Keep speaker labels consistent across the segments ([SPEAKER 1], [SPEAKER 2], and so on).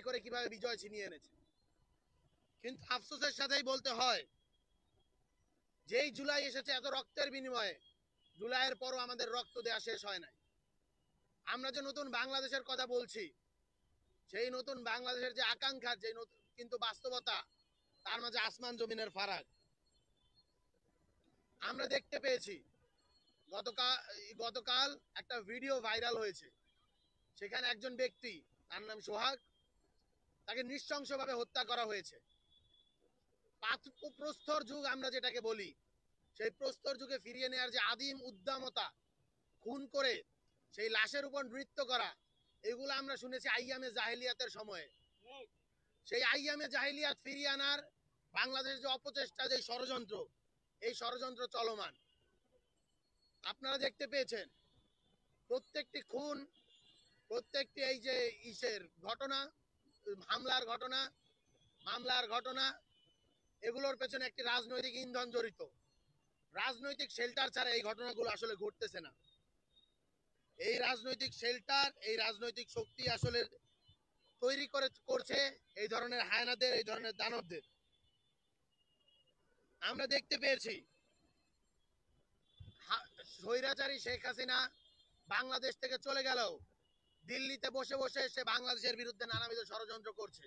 [SPEAKER 1] লড়াই করে কিভাবে বিজয় ছিনিয়ে এনেছে। কিন্তু আফসোসের সাথেই বলতে হয়, যেই জুলাই এসেছে এত রক্তের বিনিময়ে, জুলাইয়ের পরও আমাদের রক্ত দেওয়া শেষ হয় নাই। আমরা যে নতুন বাংলাদেশের কথা বলছি, সেই নতুন বাংলাদেশের যে আকাঙ্ক্ষা, যে কিন্তু বাস্তবতা, তার মাঝে আসমান জমিনের ফারাক। আমরা দেখতে পেয়েছি গতকাল একটা ভিডিও ভাইরাল হয়েছে, সেখানে একজন ব্যক্তি, তার নাম সোহাগ, তাকে নৃশংসভাবে হত্যা করা হয়েছে। প্রস্তর যুগ আমরা যেটাকে বলি, সেই প্রস্তর যুগে ফিরিয়ে নেওয়ার যে আদিম উদ্দামতা, খুন করে সেই লাশের উপর নৃত্য করা, এগুলো আমরা শুনেছি আইয়ামে জাহেলিয়াতের সময়ে। সেই আইয়ামে জাহেলিয়াত ফিরিয়ে আনার বাংলাদেশের যে অপচেষ্টা, যে ষড়যন্ত্র, এই ষড়যন্ত্র চলমান। আপনারা দেখতে পেয়েছেন প্রত্যেকটি খুন, প্রত্যেকটি এই যে ইসের ঘটনা, হামলার ঘটনা, মামলার ঘটনা, এগুলোর পেছনে একটি রাজনৈতিক ইন্ধন জড়িত। রাজনৈতিক শেল্টার ছাড়া এই ঘটনাগুলো আসলে ঘটতেছে না। এই রাজনৈতিক শেল্টার, এই রাজনৈতিক শক্তি আসলে তৈরি করছে এই ধরনের হায়নাদের, এই ধরনের দানবদের। আমরা দেখতে পেয়েছি স্বৈরাচারী শেখ হাসিনা বাংলাদেশ থেকে চলে গেলেও দিল্লিতে বসে বসে সে বাংলাদেশের বিরুদ্ধে নানাবিধ ষড়যন্ত্র করছে।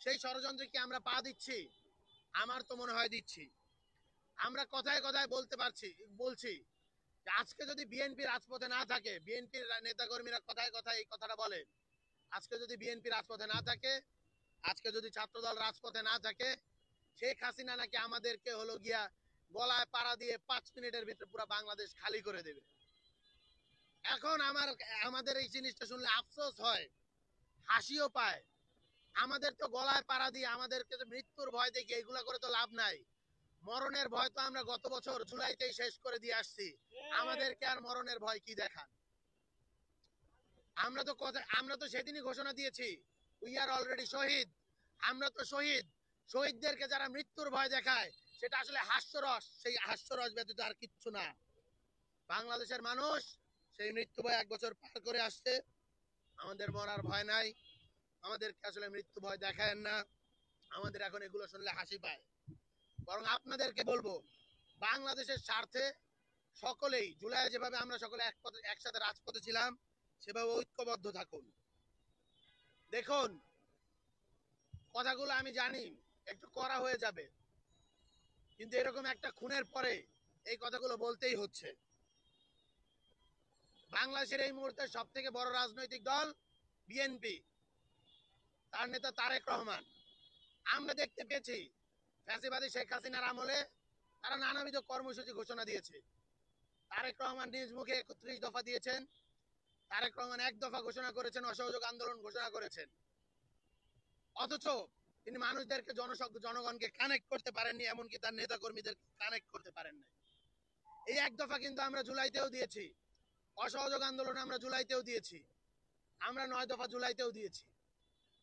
[SPEAKER 1] সেই ষড়যন্ত্রে কি আমরা পা দিচ্ছি? আমার তো মনে হয় দিচ্ছি। আমরা কথায় কথায় বলছি যে আজকে যদি বিএনপি রাজপথে না থাকে, বিএনপির নেতাকর্মীরা কথায় কথায় এই কথাটা বলেন, আজকে যদি বিএনপি রাজপথে না থাকে, আজকে যদি ছাত্রদল রাজপথে না থাকে, শেখ হাসিনা নাকি আমাদেরকে হলো গিয়া গলায় পাড়া দিয়ে 5 মিনিটের ভিতরে পুরো বাংলাদেশ খালি করে দেবে। এখন আমাদের এই জিনিসটা শুনলে আফসোস হয়, হাসিও পায়। আমাদের তো গলায় পাড়া দিয়ে আমাদেরকে তো মৃত্যুর ভয় দেখি এগুলা করে তো লাভ নাই। মরণের ভয় তো আমরা গত বছর জুলাইতেই শেষ করে দিয়ে আসছি, আমাদেরকে আর মরণের ভয় কি দেখান? আমরা তো সেদিনই ঘোষণা দিয়েছি, উই আর অলরেডি শহীদ। আমরা তো শহীদ। শহীদদেরকে যারা মৃত্যুর ভয় দেখায়, সেটা আসলে হাস্যরস, সেই হাস্যরস ব্যতীত আর কিচ্ছু না। বাংলাদেশের মানুষ সেই মৃত্যু ভয় 1 বছর পার করে আসছে। আমাদের মরার ভয় নাই, আমাদেরকে আসলে মৃত্যু ভয় দেখায়েন না। আমাদের এখন এগুলো শুনলে হাসি পায়। বরং আপনাদেরকে বলবো, বাংলাদেশের স্বার্থে সকলেই জুলাই যেভাবে আমরা সকলে একসাথে রাজপথে ছিলাম, সেভাবে ঐক্যবদ্ধ থাকুন। দেখুন, কথাগুলো আমি জানি একটু কড়া হয়ে যাবে, কিন্তু এরকম একটা খুনের পরে এই কথাগুলো বলতেই হচ্ছে। বাংলাদেশের এই মুহূর্তে সব থেকে বড় রাজনৈতিক দল বিএনপি, তার নেতা তারেক রহমান। আমরা দেখতে পেয়েছি ফ্যাসিবাদী শেখ হাসিনার আমলে তারা নানাবিধ কর্মসূচি ঘোষণা দিয়েছে। তারেক রহমান নিজ মুখে 31 দফা দিয়েছেন। তারেক রহমান 1 দফা ঘোষণা করেছেন, অসহযোগ আন্দোলন ঘোষণা করেছেন। অথচ তিনি মানুষদেরকে, জনগণকে কানেক্ট করতে পারেননি, এমনকি তার নেতা কর্মীদেরকে কানেক্ট করতে পারেন নাই। এই 1 দফা কিন্তু আমরা জুলাইতেও দিয়েছি, অসহযোগ আন্দোলন আমরা জুলাইতেও দিয়েছি, আমরা 9 দফা জুলাইতেও দিয়েছি।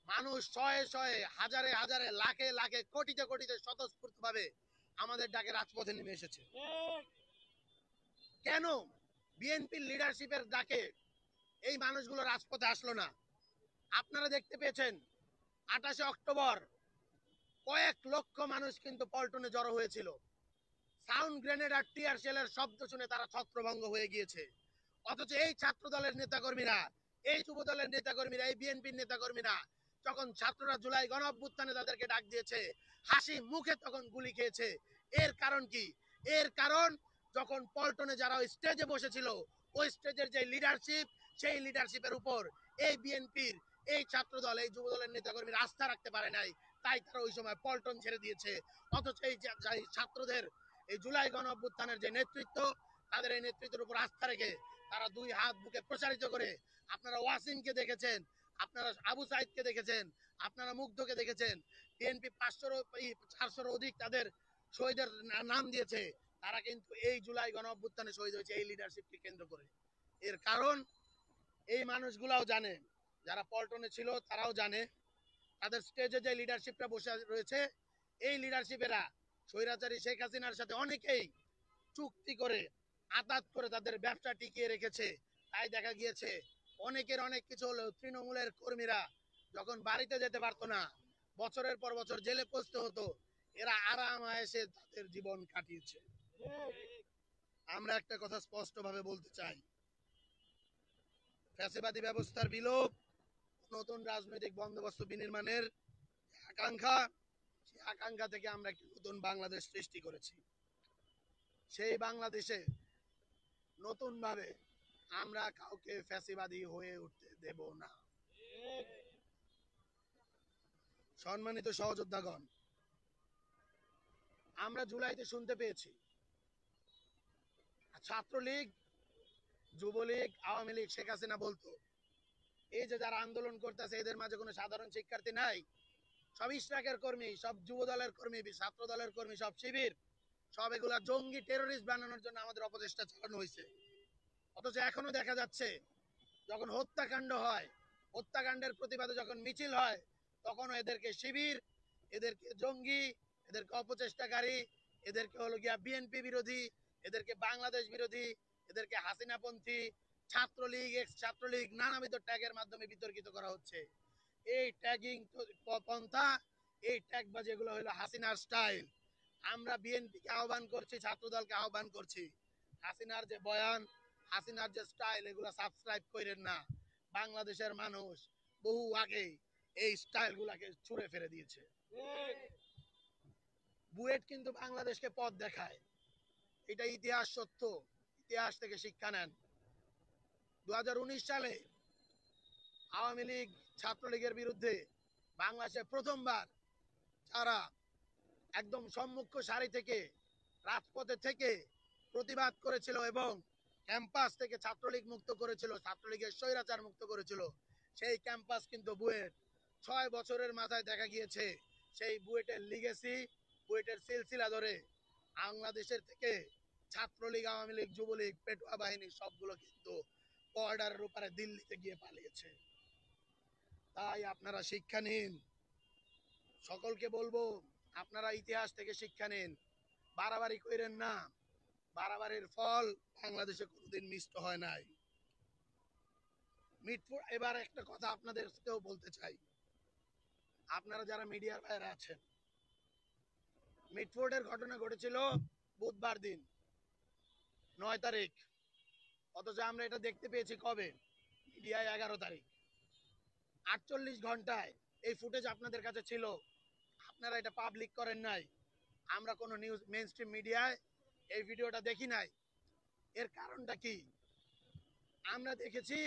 [SPEAKER 1] মানুষ শয়ে শয়ে, হাজারে হাজারে, লাখে লাখে, কোটিতে কোটিতে স্বতঃস্ফূর্ত ভাবে আমাদের ডাকে রাজপথে নেমে এসেছে। কেন বিএনপির লিডারশিপের ডাকে এই মানুষগুলো রাজপথে আসলো না? আপনারা দেখতে পেয়েছেন 28 অক্টোবর কয়েক লক্ষ মানুষ কিন্তু পল্টনে জড়ো হয়েছিল। সাউন্ড গ্রেনেড আর টিয়ার শেলের শব্দ শুনে তারা ছত্রভঙ্গ হয়ে গিয়েছে। অথচ এই ছাত্র দলের নেতাকর্মীরা, এই যুব দলের নেতাকর্মীরা, এই বিএনপির নেতাকর্মীরা যখন ছাত্ররা জুলাই গণ অভ্যুত্থানে তাদেরকে ডাক দিয়েছে, হাসি মুখে তখন গুলি খেয়েছে। এর কারণ কি? এর কারণ, যখন পল্টনে যারা স্টেজে বসেছিল, ওই স্টেজের যে লিডারশিপ, সেই লিডারশিপের উপর এই বিএনপির, এই ছাত্র দল, এই যুব দলের নেতাকর্মীরা আস্থা রাখতে পারে নাই, তাই তারা ওই সময় পল্টন ছেড়ে দিয়েছে। অথচ এই ছাত্রদের, এই জুলাই গণ অভ্যুত্থানের যে নেতৃত্ব, তাদের এই নেতৃত্বের উপর আস্থা রেখে তারা 2 হাত বুকে প্রসারিত করে, আপনারা ওয়াসিমকে দেখেছেন, আপনারা আবু সাইদকে দেখেছেন, আপনারা মুগ্ধকে দেখেছেন, বিএনপি 400-র অধিক তাদের শহীদের নাম দিয়েছে। তারা কিন্তু এই জুলাই গণ অভ্যুত্থানে শহীদ হয়েছে এই লিডারশিপকে কেন্দ্র করে। এর কারণ এই মানুষগুলাও জানে, যারা পল্টনে ছিল তারাও জানে, তাদের স্টেজে যে লিডারশিপটা বসে রয়েছে, এই লিডারশিপেরা স্বৈরাচারী শেখ হাসিনার সাথে অনেকেই চুক্তি করে, আতাত করে তাদের ব্যবসা টিকিয়ে রেখেছে। তাই দেখা গিয়েছে অনেকের অনেক কিছু হলেও তৃণমূলের কর্মীরা যখন বাড়িতে যেতে পারতো না, বছরের পর বছর জেলে পচতে হতো, এরা আরাম আয়েসে তাদের জীবন কাটিয়েছে। আমরা একটা কথা স্পষ্ট ভাবে বলতে চাই, ফ্যাসিবাদী ব্যবস্থার বিলোপ, নতুন রাজনৈতিক বন্দোবস্ত বিনির্মাণের আকাঙ্ক্ষা, সেই আকাঙ্ক্ষা থেকে আমরা একটি নতুন বাংলাদেশ সৃষ্টি করেছি। সেই বাংলাদেশে নতুন ভাবে আমরা কাউকে ফ্যাসিবাদী হয়ে উঠতে দেব না। সম্মানিত সহযোদ্ধাগণ, আমরা জুলাইতে শুনতে পেয়েছি ছাত্রলীগ, যুবলীগ, আওয়ামী লীগ, শেখ হাসিনা বলতো এই যে যারা আন্দোলন করতেছে এদের মাঝে কোনো সাধারণ শিক্ষার্থী নাই, সব ইশরাকের কর্মী, সব যুব দলের কর্মী, ছাত্র দলের কর্মী, সব শিবির, সব এগুলা জঙ্গি টেরোরিস্ট বানানোর জন্য আমাদের অপচেষ্টা চালানো হয়েছে। অথচ এখনো দেখা যাচ্ছে যখন হত্যাকাণ্ড হয়, হত্যাকাণ্ডের প্রতিবাদে যখন মিছিল হয়, তখন এদেরকে শিবির, এদেরকে জঙ্গি, এদেরকে অপচেষ্টাকারী, এদেরকে হলো গিয়া বিএনপি বিরোধী, এদেরকে বাংলাদেশ বিরোধী, এদেরকে হাসিনাপন্থী, ছাত্রলীগ, এক্স ছাত্রলীগ নানাবিধ ট্যাগের মাধ্যমে বিতর্কিত করা হচ্ছে। এই ট্যাগিং পন্থা, এই ট্যাগবাজি এগুলো হলো হাসিনার স্টাইল। আমরা বিএনপিকে আহ্বান করছি, ছাত্রদলকে আহ্বান করছি, হাসিনার যে বয়ান, হাসিনার যে স্টাইল, এগুলো সাবস্ক্রাইব করেন না। বাংলাদেশের মানুষ বহু আগে এই স্টাইল গুলাকে ছুঁড়ে ফেলে দিয়েছে। বুয়েট কিন্তু বাংলাদেশকে পথ দেখায়, এটা ইতিহাস সত্য, ইতিহাস থেকে শিক্ষা নেন। 2019 সালে আওয়ামী লীগ ছাত্রলীগের বিরুদ্ধে বাংলাদেশে প্রথমবার যারা একদম সম্মুখ সারি থেকে, রাজপথে থেকে প্রতিবাদ করেছিল এবং ক্যাম্পাস থেকে ছাত্রলীগ মুক্ত করেছিল, ছাত্রলীগের স্বৈরাচার মুক্ত করেছিল, সেই ক্যাম্পাস কিন্তু বুয়েট। 6 বছরের মাথায় দেখা গিয়েছে সেই বুয়েটের লিগেসি, বুয়েটের সিলসিলা ধরে বাংলাদেশের থেকে ছাত্রলীগ, আওয়ামী লীগ, যুবলীগ, পেটুয়া বাহিনী সবগুলো কিন্তু বর্ডারের উপরে দিল্লিতে গিয়ে পালিয়েছে। তাই আপনারা শিক্ষা নিন, সকলকে বলবো আপনারা ইতিহাস থেকে শিক্ষা নিন, বাড়াবাড়ি করেন না। বাড়াবাড়ির ফল বাংলাদেশে কোনোদিন মিষ্ট হয় নাই। মিটফোর্ড, এবার একটা কথা আপনাদেরকেও বলতে চাই, আপনারা যারা মিডিয়ার বাইরে আছেন, মিটফোর্ডের ঘটনা ঘটেছিল বুধবার দিন 9 তারিখ, অথচ আমরা এটা দেখতে পেয়েছি কবে, মিডিয়ায় 11 তারিখ। 48 ঘন্টায় এই ফুটেজ আপনাদের কাছে ছিল, আপনারা এটা পাবলিক করেন নাই। আমরা কোনো নিউজ মেইন স্ট্রিম মিডিয়ায় এই ভিডিওটা দেখি নাই। এর কারণটা কি? আমরা দেখেছি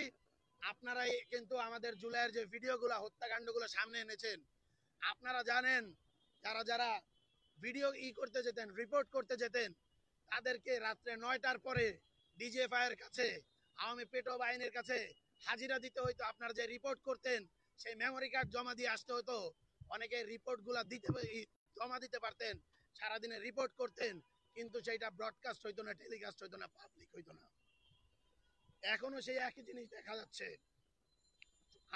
[SPEAKER 1] আপনারা কিন্তু আমাদের জুলাইয়ের যে ভিডিওগুলো, হত্যাকাণ্ডগুলো সামনে এনেছেন, আপনারা জানেন যারা যারা ভিডিও করতে যেতেন, রিপোর্ট করতে যেতেন, তাদেরকে রাত্রে 9টার পরে ডিজিএফআই এর কাছে, আওয়ামী পেটো বাহিনীর কাছে হাজিরা দিতে হইতো। আপনারা যে রিপোর্ট করতেন সেই মেমোরি কার্ড জমা দিয়ে আসতে হতো। অনেকে রিপোর্টগুলো দিতে জমা দিতে পারতেন, সারাদিনে রিপোর্ট করতেন, কিন্তু সেইটা ব্রডকাস্ট হইতো না, টেলিকাস্ট হইতো না, পাবলিক হইতো না। এখনো সেই একই জিনিস দেখা যাচ্ছে।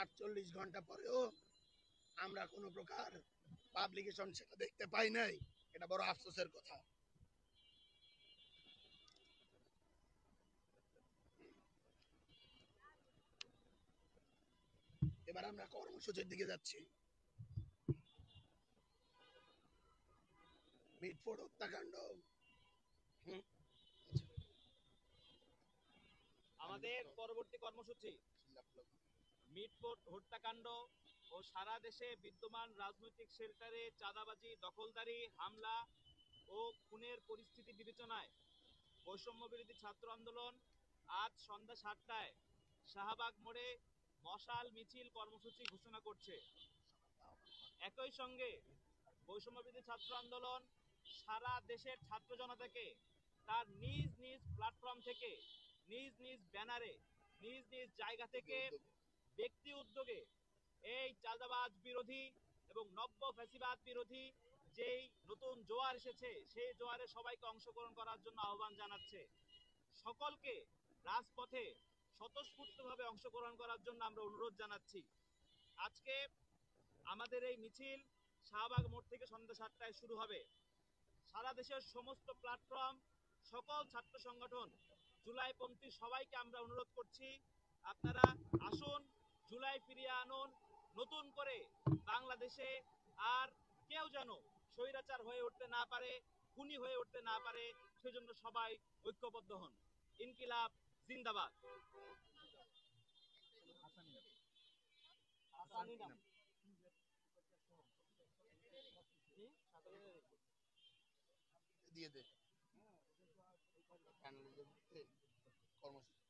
[SPEAKER 1] 48 ঘন্টা পরেও আমরা কোনো প্রকার পাবলিকেশন সেটা দেখতে পাই নাই, এটা বড় আফসোসের কথা। এবার আমরা কর্মসূচির দিকে যাচ্ছি। মিটফোর্ড হত্যাকাণ্ড,
[SPEAKER 2] আমাদের পরবর্তী কর্মসূচি মিটফোর্ড হত্যাকাণ্ড ও সারা দেশে বিদ্যমান রাজনৈতিক শেল্টারে চাঁদাবাজি, দখলদারি, হামলা ও খুনের পরিস্থিতি বিবেচনায় বৈষম্য বিরোধী ছাত্র আন্দোলন আজ সন্ধ্যা 7টায় শাহবাগ মোড়ে মশাল মিছিল কর্মসূচি ঘোষণা করছে। একই সঙ্গে বৈষম্য বিরোধী ছাত্র আন্দোলন সারা দেশের ছাত্র জনতাকে তার নিজ নিজ প্ল্যাটফর্ম থেকে, নিজ নিজ ব্যানারে, নিজ নিজ জায়গা থেকে ব্যক্তি উদ্যোগে এই চাঁদাবাজ বিরোধী এবং নব্য ফ্যাসিবাদ বিরোধী যেই নতুন জোয়ার এসেছে সেই জোয়ারে সবাইকে অংশগ্রহণ করার জন্য আহ্বান জানাচ্ছে। সকলকে রাজপথে স্বতঃস্ফূর্তভাবে অংশগ্রহণ করার জন্য আমরা অনুরোধ জানাচ্ছি। আজকে আমাদের এই মিছিল শাহবাগ মোড় থেকে সন্ধ্যা 7টায় শুরু হবে। সারা দেশের সমস্ত প্ল্যাটফর্ম, সকল ছাত্র সংগঠন, জুলাইপন্থী সবাইকে আমরা অনুরোধ করছি, আপনারা আসুন, জুলাই ফিরিয়ে আনুন, নতুন করে বাংলাদেশে আর কেউ যেন স্বৈরাচার হয়ে উঠতে না পারে, খুনি হয়ে উঠতে না পারে, সেজন্য সবাই ঐক্যবদ্ধ হন। ইনকিলাব জিন্দাবাদ।
[SPEAKER 1] দিয়ে দে কর্মসূচি